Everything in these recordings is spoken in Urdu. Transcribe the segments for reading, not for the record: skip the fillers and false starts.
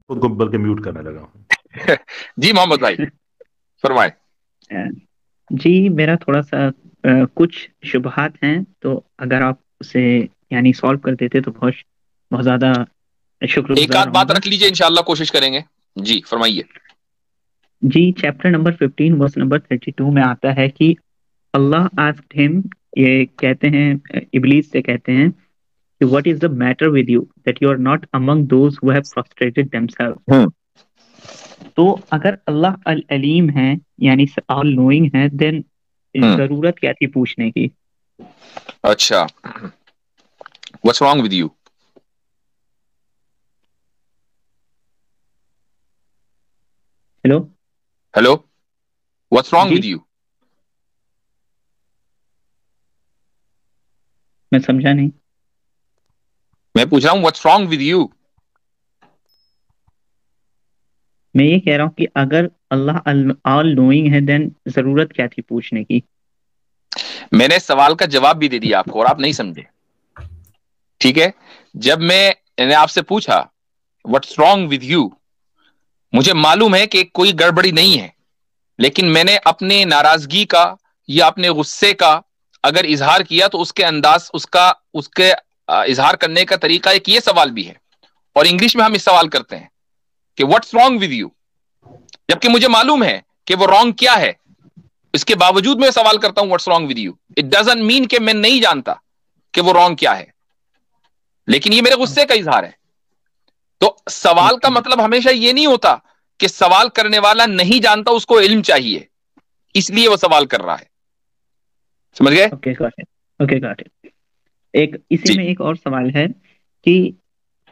خود کو بلکہ میوٹ کرنے لگا ہوں. جی محمد بھائی فرمائے. جی میرا تھوڑا سا کچھ شبہات ہیں، تو اگر آپ اسے یعنی سالو کر دیتے تو بہت زیادہ شکر ایک گزار آدھ بات ہوں گا. رکھ لیجئے، انشاءاللہ کوشش کریں گے. جی فرمائیے. جی چیپٹر نمبر 15 ورس نمبر 32 میں آتا ہے کہ اللہ asked him، یہ کہتے ہیں ابلیس سے کہتے ہیں کہ what is the matter with you that you are not among those who have frustrated themselves. تو اگر اللہ العلیم ہے یعنی all knowing ہے، then ضرورت کیا تھی پوچھنے کی؟ اچھا what's wrong with you؟ Hello what's wrong with you؟ میں سمجھا نہیں. میں پوچھ رہا ہوں what's wrong with you؟ میں یہ کہہ رہا ہوں کہ اگر اللہ all knowing ہے then ضرورت کیا تھی پوچھنے کی؟ میں نے سوال کا جواب بھی دے دیا آپ کو اور آپ نہیں سمجھے. ٹھیک ہے، جب میں نے آپ سے پوچھا what's wrong with you، مجھے معلوم ہے کہ کوئی گڑبڑی نہیں ہے، لیکن میں نے اپنے ناراضگی کا یا اپنے غصے کا اگر اظہار کیا تو اس کے انداز اس کے اظہار کرنے کا طریقہ ایک یہ سوال بھی ہے، اور انگلش میں ہم اس سوال کرتے ہیں کہ what's wrong with you، جبکہ مجھے معلوم ہے کہ وہ رانگ کیا ہے، اس کے باوجود میں سوال کرتا ہوں what's wrong with you. It doesn't mean کہ میں نہیں جانتا کہ وہ رانگ کیا ہے، لیکن یہ میرے غصے کا اظہار ہے. تو سوال کا مطلب ہمیشہ یہ نہیں ہوتا کہ سوال کرنے والا نہیں جانتا، اس کو علم چاہیے، اس لیے وہ سوال کر رہا ہے. سمجھ گئے؟ Okay got it. ایک اسی میں ایک اور سوال ہے کہ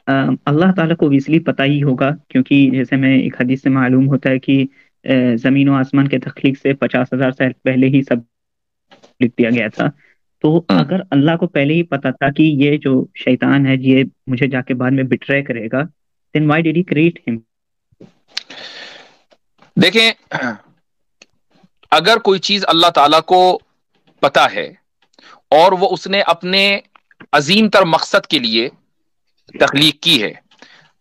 اللہ تعالیٰ کو obviously پتہ ہی ہوگا، کیونکہ جیسے میں ایک حدیث سے معلوم ہوتا ہے کہ زمین و آسمان کے تخلیق سے 50,000 سال پہلے ہی سب لکھ دیا گیا تھا. تو اگر اللہ کو پہلے ہی پتا تھا کہ یہ جو شیطان ہے یہ مجھے جا کے بعد میں بٹرے کرے گا، then why did he create him؟ دیکھیں، اگر کوئی چیز اللہ تعالیٰ کو پتا ہے اور وہ اس نے اپنے عظیم تر مقصد کے لیے تخلیق کی ہے،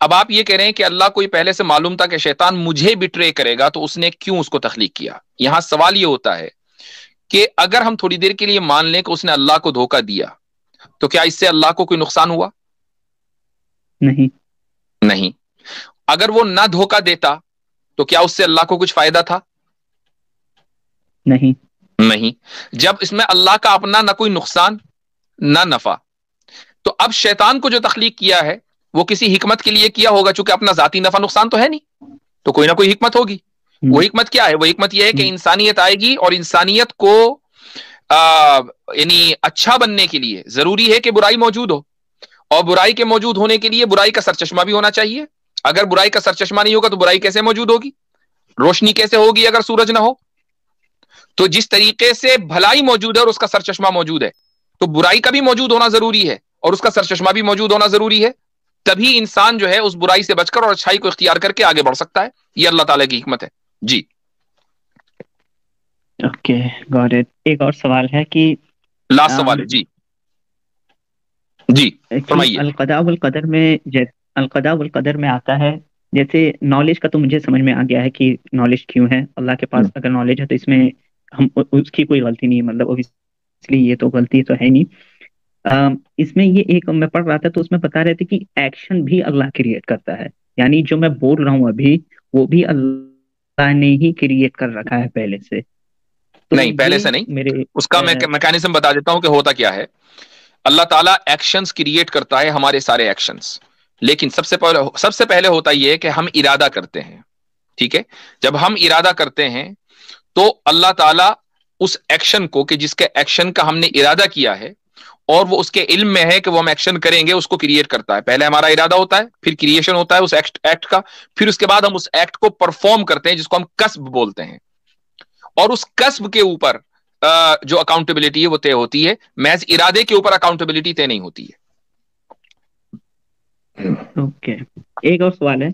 اب آپ یہ کہہ رہے ہیں کہ اللہ کو یہ پہلے سے معلوم تھا کہ شیطان مجھے بٹرے کرے گا، تو اس نے کیوں اس کو تخلیق کیا؟ یہاں سوال یہ ہوتا ہے کہ اگر ہم تھوڑی دیر کے لیے مان لیں کہ اس نے اللہ کو دھوکہ دیا، تو کیا اس سے اللہ کو کوئی نقصان ہوا؟ نہیں. اگر وہ نہ دھوکہ دیتا تو کیا اس سے اللہ کو کچھ فائدہ تھا؟ نہیں. جب اس میں اللہ کا اپنا نہ کوئی نقصان نہ نفع، تو اب شیطان کو جو تخلیق کیا ہے وہ کسی حکمت کے لیے کیا ہوگا، چونکہ اپنا ذاتی نفع نقصان تو ہے نہیں، تو کوئی نہ کوئی حکمت ہوگی. وہ حکمت کیا ہے؟ وہ حکمت یہ ہے کہ انسانیت آئے گی، اور انسانیت کو یعنی اچھا بننے کے لیے ضروری ہے کہ برائی موجود ہو، اور برائی کے موجود ہونے کے لیے برائی کا سرچشمہ بھی ہونا چاہیے. اگر برائی کا سرچشمہ نہیں ہوگا تو برائی کیسے موجود ہوگی؟ روشنی کیسے ہوگی اگر سورج نہ ہو؟ تو جس طریقے سے بھلائی موجود ہے اور اس کا سرچشمہ موجود ہے، تو برائی کا بھی موجود ہونا ضروری ہے اور اس کا سرچشمہ بھی موجود ہونا ضروری ہے. تبھی انسان جو ہے اس برائی سے بچ کر اور اچھائی کو اختیار کر کے آگے بڑھ سکتا ہے. یہ اللہ تعالیٰ کی حکمت ہے. جی اوکے گاٹ اٹ. ایک اور سوال ہے کہ لاسٹ سوال ہے. جی فرمائیے. القضاء والقدر میں آتا ہے، جیسے نالج کا تو مجھے سمجھ میں آ گیا ہے کہ نالج کیوں ہے. اللہ کے پاس اگر نالج ہے تو اس میں ہم اس کی کوئی غلطی نہیں، مطلب اس لیے یہ تو غلطی تو ہے نہیں. اس میں یہ ایک میں پڑھ رہا تھا تو اس میں بتا رہے تھے کہ ایکشن بھی اللہ کریٹ کرتا ہے، یعنی جو میں بول رہا ہوں ابھی وہ بھی اللہ نے ہی کریٹ کر رکھا ہے پہلے سے. نہیں پہلے سے نہیں، اس کا میں میکانزم بتا دیتا ہوں کہ ہوتا کیا ہے. اللہ تعالیٰ ایکشنز کریٹ کرتا ہے، ہمارے سارے ایکشنز، لیکن سب سے پہلے ہوتا یہ ہے کہ ہم ارادہ کرتے ہیں. ٹھیک ہے، جب ہم ارادہ کرتے ہیں تو اللہ تعالیٰ اس ایکشن کو، کہ جس کے ایکشن کا ہم نے ارادہ کیا ہے اور وہ اس کے علم میں ہے کہ وہ ہم ایکشن کریں گے، اس کو کریٹ کرتا ہے. پہلے ہمارا ارادہ ہوتا ہے، پھر کریشن ہوتا ہے اس ایکٹ کا، پھر اس کے بعد ہم اس ایکٹ کو پرفارم کرتے ہیں جس کو ہم کسب بولتے ہیں. اور اس کسب کے اوپر جو اکاؤنٹیبلٹی ہے وہ طے ہوتی ہے، محض ارادے کے اوپر اکاؤنٹیبلٹی طے نہیں ہوتی ہے. اوکے ایک اور سوال ہے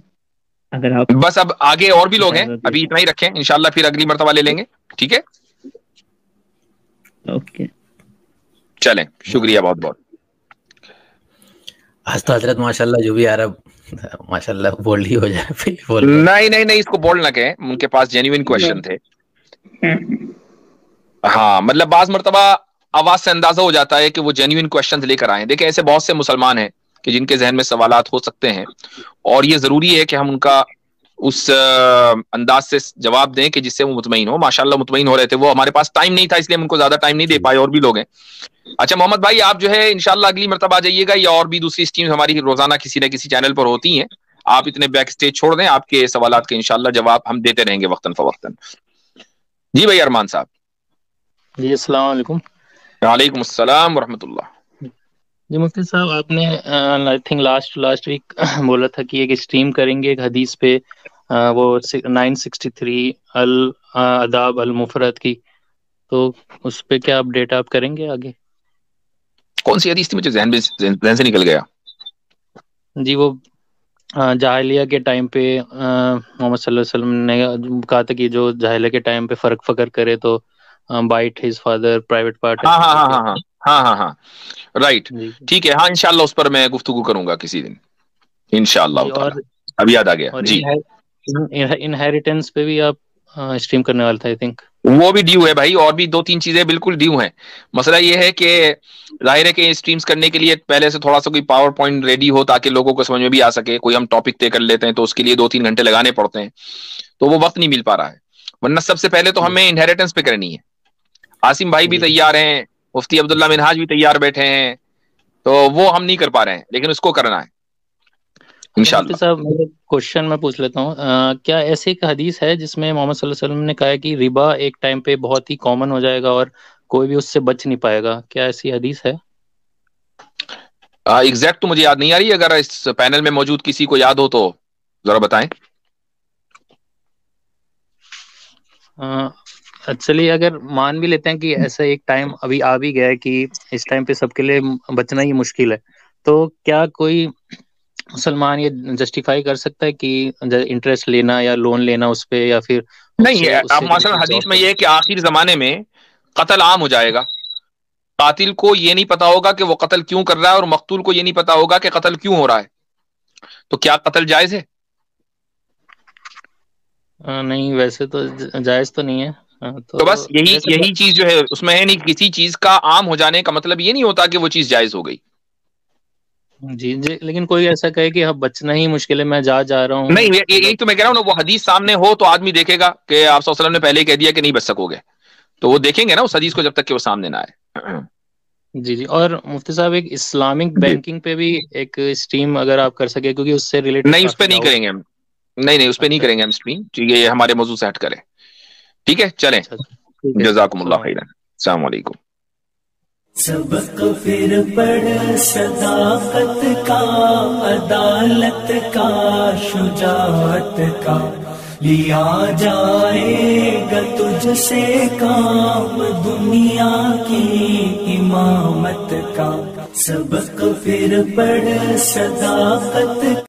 اگر آپ بس. اب آگے اور بھی لوگ ہیں، ابھی اتنا ہی رکھیں، انشاءاللہ پھر اگلی مرتبہ لے لیں گے. ٹھیک ہے، اوکے چلیں، شکریہ بہت بہت. آج تو حضرت ماشاءاللہ جو بھی عرب ماشاءاللہ بولڈ ہی ہو جائے پھر نہیں اس کو بولڈ نہ کہیں، ان کے پاس جینیوئن کوشچن تھے. ہاں مطلب بعض مرتبہ آواز سے اندازہ ہو جاتا ہے کہ وہ جینیوئن کوشچنز لے کر آئے. دیکھیں ایسے بہت سے مسلمان ہیں کہ جن کے ذہن میں سوالات ہو سکتے ہیں، اور یہ ضروری ہے کہ ہم ان کا اس انداز سے جواب دیں کہ جس سے وہ مطمئن ہو. ماشاءاللہ مطمئن ہو رہے تھے، وہ ہمارے پاس ٹائم نہیں تھا اس لیے ہم ان کو زیادہ ٹائم نہیں دے پائے، اور بھی لوگ ہیں. اچھا محمد بھائی، آپ جو ہے انشاءاللہ اگلی مرتبہ آ جائیے گا، یا اور بھی دوسری اسٹریمز ہماری روزانہ کسی نہ کسی چینل پر ہوتی ہیں. آپ اتنے بیک اسٹیج چھوڑ دیں، آپ کے سوالات کے انشاءاللہ جواب ہم دیتے رہیں گے وقتاً فوقتاً. جی بھائی ارمان صاحب. جی السلام علیکم. وعلیکم السلام ورحمۃ اللہ. جی مفتی صاحب، آپ نے آئی تھنک لاسٹ ویک بولا تھا کہ ایک اسٹریم کریں گے ایک حدیث پہ، وہ 963 الاداب المفرد کی، تو اس پہ کیا اپڈیٹ آپ کریں گے آگے؟ کون سی حدیث تھی؟ مجھے ذہن سے نکل گیا. جی وہ جاہلیہ کے ٹائم پہ محمد صلی اللہ علیہ وسلم نے کہا تھا کہ جو جاہلیہ کے ٹائم پہ فرق فکر کرے تو byte his father private part. ہاں رائٹ، ٹھیک ہے. ہاں انشاءاللہ اس پر میں گفتگو کروں گا کسی دن انشاءاللہ تعالی. اب یاد آ گیا. جی انہیریٹنس پہ بھی آپ اسٹریم کرنے والا تھا آئی تھنک. وہ بھی ڈیو ہے بھائی، اور بھی 2-3 چیزیں بالکل ڈیو ہیں. مسئلہ یہ ہے کہ ظاہر ہے کہ اسٹریمز کرنے کے لیے پہلے سے تھوڑا سا کوئی پاور پوائنٹ ریڈی ہو تاکہ لوگوں کو سمجھ میں بھی آ سکے. کوئی ہم ٹاپک طے کر لیتے ہیں تو اس کے لیے 2-3 گھنٹے لگانے پڑتے ہیں، تو وہ وقت نہیں مل پا رہا ہے. ورنہ سب سے پہلے تو ہمیں انہیریٹنس پہ کرنی ہے. عاصم بھائی بھی تیار ہیں، مفتی عبداللہ منہاج بھی تیار بیٹھے ہیں، تو وہ ہم نہیں کر پا رہے ہیں، لیکن اس کو کرنا ہے انشاءاللہ. صاحب میرا کوشچن میں پوچھ لیتا ہوں، کیا ایسی ایک حدیث ہے جس میں محمد صلی اللہ علیہ وسلم نے کہا ہے کہ ربا ایک ٹائم پہ بہت ہی کامن ہو جائے گا اور کوئی بھی اس سے بچ نہیں پائے گا؟ کیا ایسی حدیث ہے؟ ایگزیکٹ تو مجھے یاد نہیں آ رہی، اگر اس پینل میں موجود کسی کو یاد ہو تو ذرا بتائیں. ایکچولی اگر مان بھی لیتے ہیں کہ ایسا ایک ٹائم ابھی آ بھی گیا ہے کہ اس ٹائم پہ سب کے لیے بچنا ہی مشکل ہے، تو کیا کوئی مسلمان یہ جسٹیفائی کر سکتا ہے کہ انٹرسٹ لینا یا لون لینا اس پہ، یا پھر نہیں ہے؟ اب مثلا حدیث میں یہ ہے کہ آخر زمانے میں قتل عام ہو جائے گا. قاتل کو یہ نہیں پتا ہوگا کہ وہ قتل کیوں کر رہا ہے، اور مقتول کو یہ نہیں پتا ہوگا کہ قتل کیوں ہو رہا ہے. تو کیا قتل جائز ہے؟ نہیں، ویسے تو جائز تو نہیں ہے. تو بس یہی چیز جو ہے اس میں ہے نہیں. کسی چیز کا عام ہو جانے کا مطلب یہ نہیں ہوتا کہ وہ چیز جائز ہو گئی. جی لیکن کوئی ایسا کہے کہ اب بچنا ہی مشکل ہے، میں جا رہا ہوں. نہیں، یہی تو میں کہہ رہا ہوں نا، وہ حدیث سامنے ہو تو آدمی دیکھے گا کہ آپ صلی اللہ علیہ وسلم نے پہلے ہی کہہ دیا کہ نہیں بچ سکو گے، تو وہ دیکھیں گے نا اس حدیث کو جب تک کہ وہ سامنے نہ آئے. جی اور مفتی صاحب ایک اسلامک بینکنگ پہ بھی ایک اسٹریم اگر آپ کر سکے، کیونکہ اس سے ریلیٹڈ نہیں، اس پہ نہیں کریں گے ہم. نہیں اس پہ نہیں کریں گے ہم اسٹریم. ٹھیک ہے، یہ ہمارے موضوع سے ہٹ کریں. ٹھیک ہے، چلیں. جزاکم اللہ خیرا. السلام علیکم. سبق پھر پڑھ صداقت کا، عدالت کا، شجاعت کا، لیا جائے گا تجھ سے کام دنیا کی امامت کا. سبق پھر پڑھ صداقت